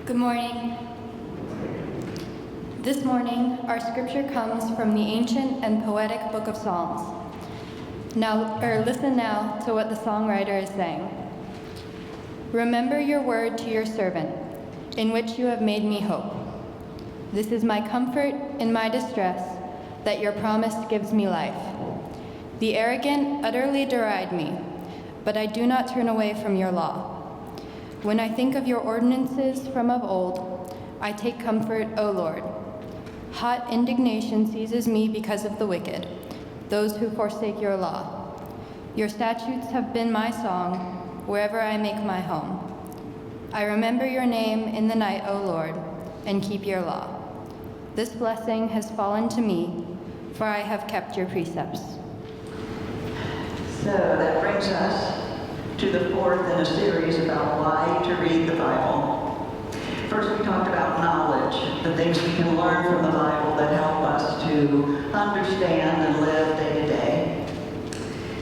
Good morning. This morning, our scripture comes from the ancient and poetic book of Psalms. Listen now to what the songwriter is saying. Remember your word to your servant, in which you have made me hope. This is my comfort in my distress, that your promise gives me life. The arrogant utterly deride me, but I do not turn away from your law. When I think of your ordinances from of old, I take comfort, O Lord. Hot indignation seizes me because of the wicked, those who forsake your law. Your statutes have been my song, wherever I make my home. I remember your name in the night, O Lord, and keep your law. This blessing has fallen to me, for I have kept your precepts. So that brings us to the fourth in a series about why to read the Bible. First, we talked about knowledge, the things we can learn from the Bible that help us to understand and live day to day.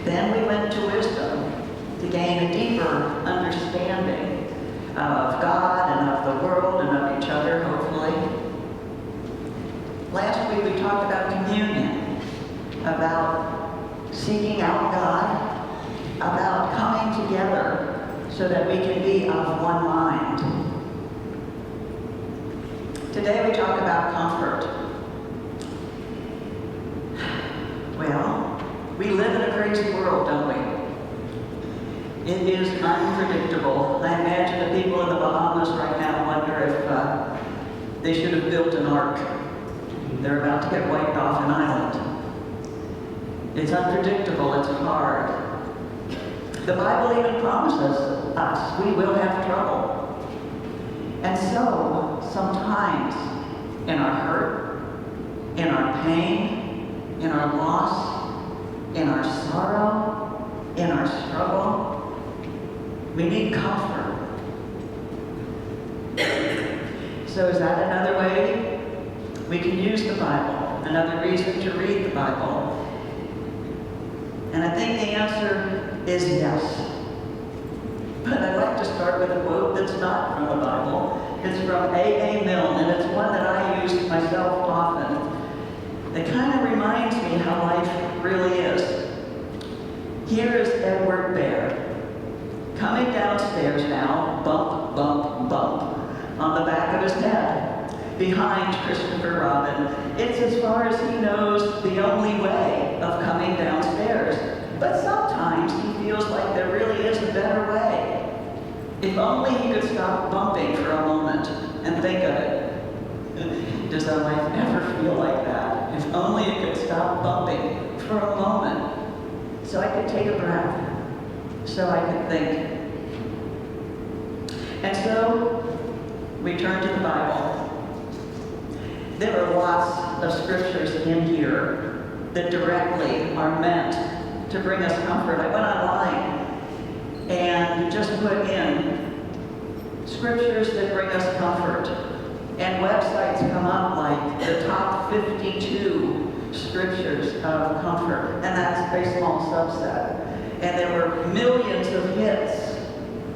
Then we went to wisdom to gain a deeper understanding of God and of the world and of each other, hopefully. Last week we talked about communion, about seeking out God, about coming together so that we can be of one mind. Today we talk about comfort. Well, we live in a crazy world, don't we? It is unpredictable. I imagine the people in the Bahamas right now wonder if they should have built an ark. They're about to get wiped off an island. It's unpredictable, it's hard. The Bible even promises us we will have trouble. And so, sometimes, in our hurt, in our pain, in our loss, in our sorrow, in our struggle, we need comfort. So is that another way we can use the Bible? Another reason to read the Bible? And I think the answer is yes. But I'd like to start with a quote that's not from the Bible. It's from A. Milne, and it's one that I use myself often. It kind of reminds me how life really is. Here is Edward Bear, coming downstairs now, bump, bump, bump, on the back of his head, behind Christopher Robin. It's as far as he knows the only way of coming downstairs. But sometimes he feels like there really is a better way. If only he could stop bumping for a moment and think of it. Does our life ever feel like that? If only it could stop bumping for a moment, so I could take a breath, so I could think. And so we turn to the Bible. There are lots of scriptures in here that directly are meant to bring us comfort. I went online and just put in scriptures that bring us comfort. And websites come up like the top 52 scriptures of comfort. And that's a very small subset. And there were millions of hits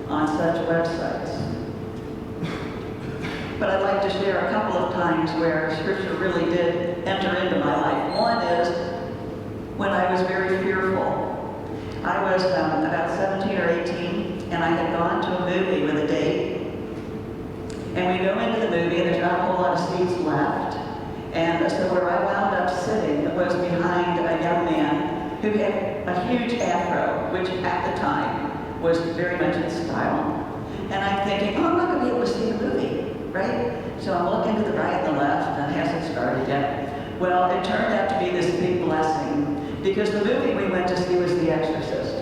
on such websites. But I'd like to share a couple of times where scripture really did enter into my life. One is when I was very fearful. I was about 17 or 18, and I had gone to a movie with a date. And we go into the movie, and there's not a whole lot of seats left. And so where I wound up sitting was behind a young man who had a huge afro, which at the time was very much in style. And I'm thinking, oh, I'm not going to be able to see the movie, right? So I'm looking to the right and the left, and it hasn't started yet. Well, it turned out to be this big blessing, because the movie we went to see was The Exorcist.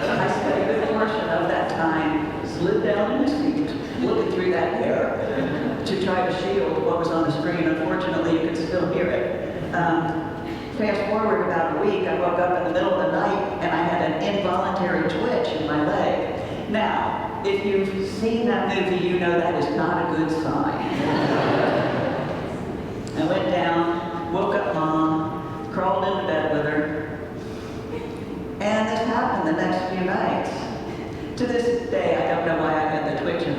I spent a good portion of that time slid down in the seat, looking through that hair to try to shield what was on the screen. Unfortunately, you could still hear it. Fast forward about a week, I woke up in the middle of the night and I had an involuntary twitch in my leg. Now, if you've seen that movie, you know that is not a good sign. I went down, woke up Mom, crawled into bed with her, and this happened the next few nights. To this day, I don't know why I had the twitch in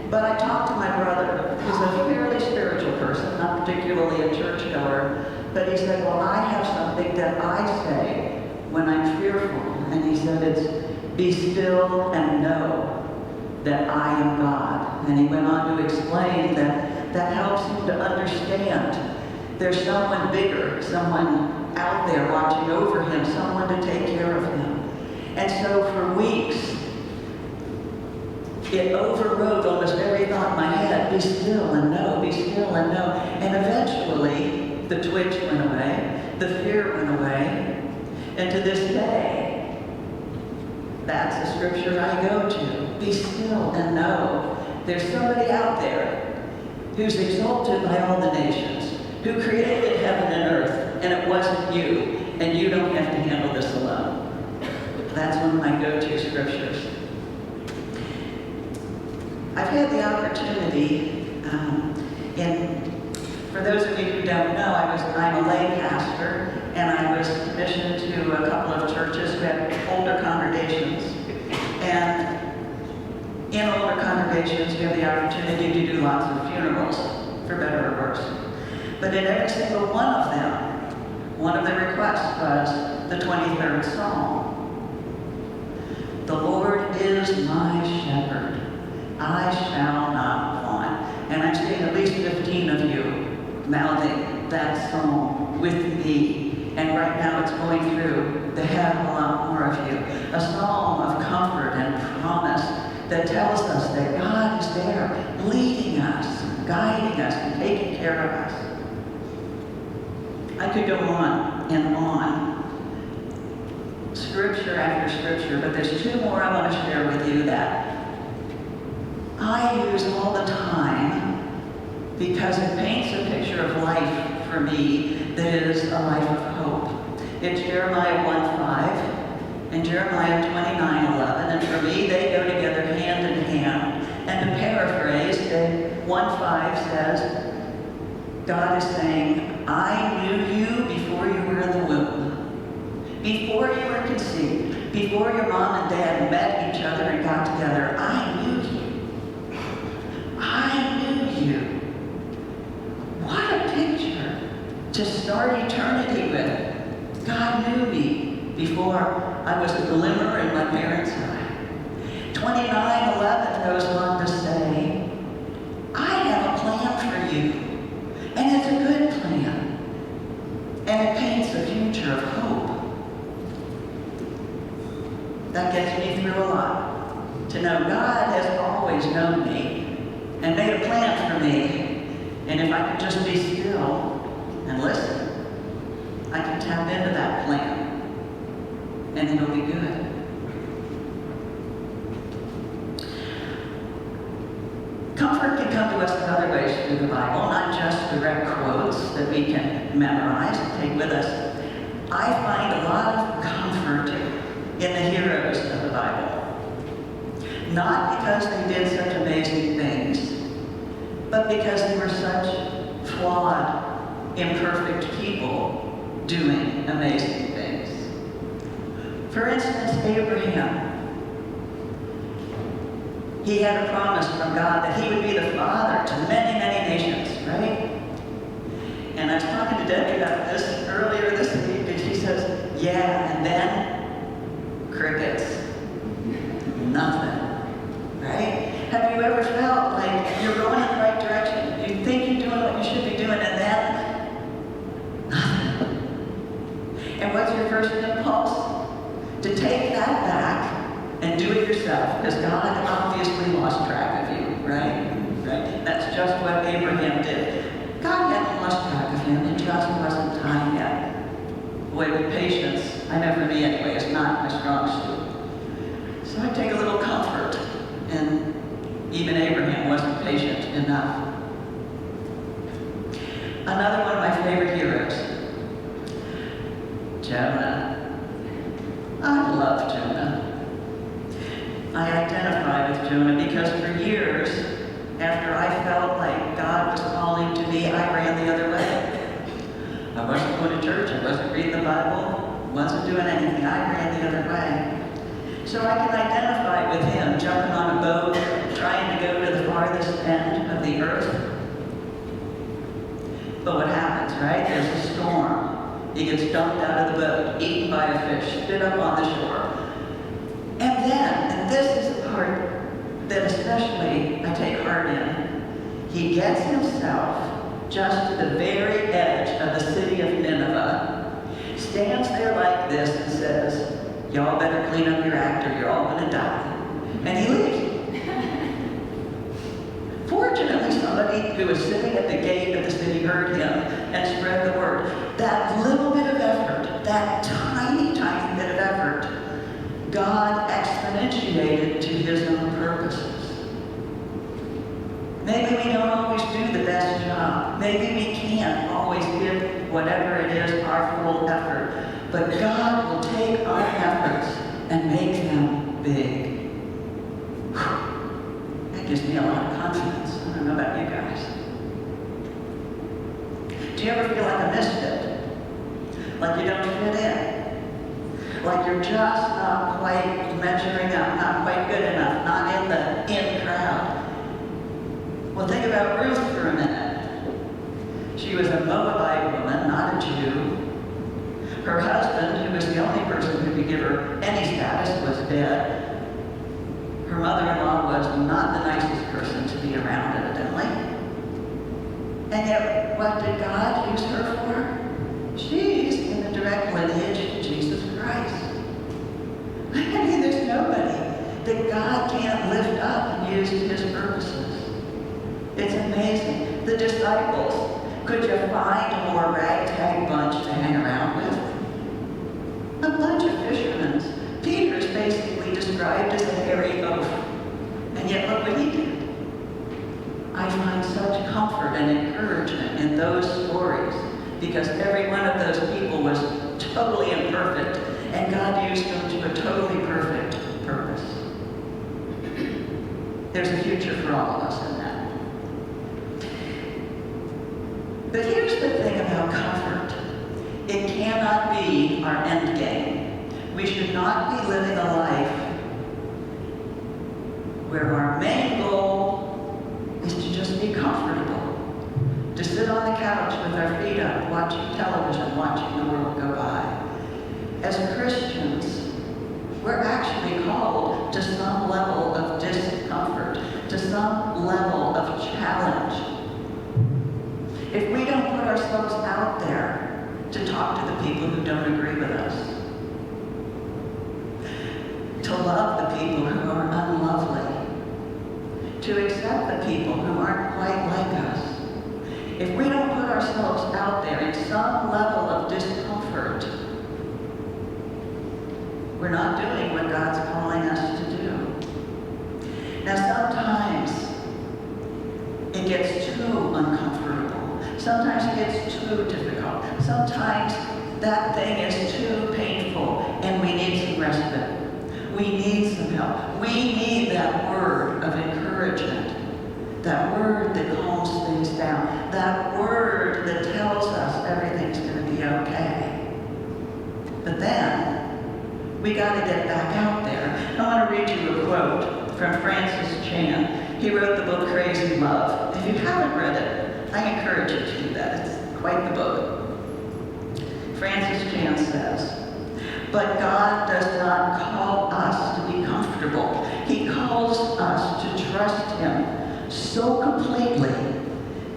But I talked to my brother, who's a fairly spiritual person, not particularly a churchgoer, but he said, well, I have something that I say when I'm fearful. And he said, it's, be still and know that I am God. And he went on to explain that that helps him to understand there's someone bigger, someone out there watching over him, someone to take care of him. And so for weeks, it overrode almost every thought in my head. Be still and know, be still and know. And eventually, the twitch went away, the fear went away, and to this day, that's the scripture I go to. Be still and know. There's somebody out there who's exalted by all the nations, who created heaven and earth, and it wasn't you, and you don't have to handle this alone. That's one of my go-to scriptures. I've had the opportunity, for those of you who don't know, I'm a lay pastor, and I was commissioned to a couple of churches who had older congregations. And in older congregations, you have the opportunity to do lots of funerals, for better or worse. But in every single one of them, one of the requests was the 23rd Psalm. The Lord is my shepherd. I shall not want. And I'm seeing at least 15 of you mouthing that psalm with me. And right now it's going through the head of a lot more of you. A psalm of comfort and promise that tells us that God is there, leading us, guiding us, and taking care of us. I could go on and on, scripture after scripture, but there's two more I want to share with you that I use all the time because it paints a picture of life for me that is a life of hope. It's Jeremiah 1:5 and Jeremiah 29:11, and for me they go together hand in hand. And to paraphrase, 1:5 says, God is saying, I knew you before you were in the womb, before you were conceived, before your mom and dad met each other and got together. I knew you. I knew you. What a picture to start eternity with. God knew me before I was a glimmer in my parents' eye. 29:11 goes on to say, I have a plan for you. And it's a good plan. And it paints a future of hope. That gets me through a lot. To know God has always known me and made a plan for me. And if I could just be still and listen, I can tap into that plan. And it'll be good. Comfort can come to us in other ways through the Bible, not just direct quotes that we can memorize and take with us. I find a lot of comfort in the heroes of the Bible. Not because they did such amazing things, but because they were such flawed, imperfect people doing amazing things. For instance, Abraham. He had a promise from God that he would be the father to many, many nations, right? And I was talking to Debbie about this earlier this week, and she says, yeah, and then crickets. Nothing, right? Have you ever felt like you're going in the right direction? You think you're doing what you should be doing, and then nothing. And what's your first impulse? To take that back and do it yourself, because God obviously lost track of you, right? Right? That's just what Abraham did. God hadn't lost track of him, it just wasn't time yet. Boy, with patience, I know for me anyway, it's not my strong suit. So I take a little comfort, and even Abraham wasn't patient enough. Another one of my favorite heroes, Jonah. I love Jonah. I identify with Jonah because for years, after I felt like God was calling to me, I ran the other way. I wasn't going to church, I wasn't reading the Bible, wasn't doing anything. I ran the other way. So I can identify with him, jumping on a boat, trying to go to the farthest the earth. But what happens, right? There's a storm. He gets dumped out of the boat, eaten by a fish, spit up on the shore. And then, and this is the part that especially I take heart in, he gets himself just to the very edge of the city of Nineveh, stands there like this and says, y'all better clean up your act or you're all gonna die. And he leaves. Fortunately, somebody who was sitting at the gate of the city heard him and spread the word. That little bit of effort, that tiny, tiny bit of effort, God exponentiated to his own purposes. Maybe we don't always do the best job. Maybe we can't always give whatever it is our full effort. But God will take our efforts and make them big. That gives me a lot of confidence. I don't know about you guys. Do you ever feel like a misfit? Like you don't fit in? Like you're just not quite measuring up, not quite good enough, not in the in crowd? Well, think about Ruth for a minute. She was a Moabite woman, not a Jew. Her husband, who was the only person who could give her any status, was dead. Her mother-in-law was not the nicest person to be around, evidently. And yet, what did God use her for? She's in the direct lineage of Jesus Christ. I mean, there's nobody that God can't lift up and use to his purposes. It's amazing. The disciples, could you find a more ragtag bunch to hang around with? A bunch of fishermen. Peter is basically described as a hairy oaf. And yet look what he did. I find such comfort and encouragement in those stories because every one of those people was totally imperfect and God used them to a totally perfect purpose. There's a future for all of us in that. But here's the thing about comfort. It cannot be our end game. We should not be living a life where our main goal is to just be comfortable, to sit on the couch with our feet up, watching television, watching the world go by. As Christians, we're actually called to some level of discomfort, to some level of challenge. If we don't put ourselves out there to talk to the people who don't agree with us, to love the people who are unlovely, to accept the people who aren't quite like us. If we don't put ourselves out there in some level of discomfort, we're not doing what God's calling us to do. Now sometimes it gets too uncomfortable. Sometimes it gets too difficult. Sometimes that thing is too painful and we need some respite. We need some help. We need that word of encouragement, that word that calms things down, that word that tells us everything's going to be okay. But then, we got to get back out there. I want to read you a quote from Francis Chan. He wrote the book Crazy Love. If you haven't read it, I encourage you to do that. It's quite the book. Francis Chan says, but God does not call us to be comfortable. He calls us to trust him so completely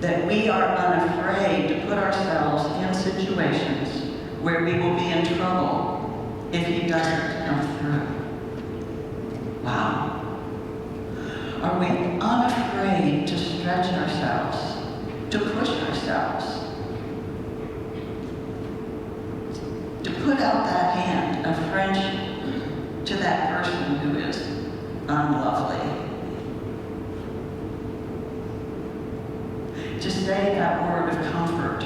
that we are unafraid to put ourselves in situations where we will be in trouble if he doesn't come through. Wow. Are we unafraid to stretch ourselves, to push ourselves, to put out that hand of friendship to that person who is unlovely? To say that word of comfort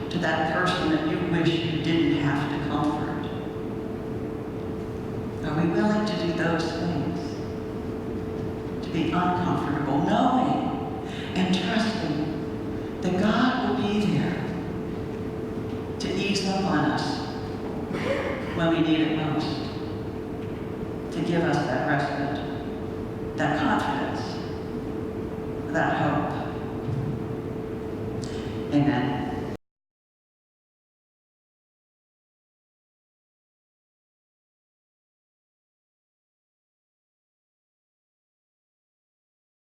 to that person that you wish you didn't have to comfort? Are we willing to do those things? To be uncomfortable, knowing and trusting that God will be there to ease up on us when we need it most, to give us that respite, that confidence, that hope. Amen.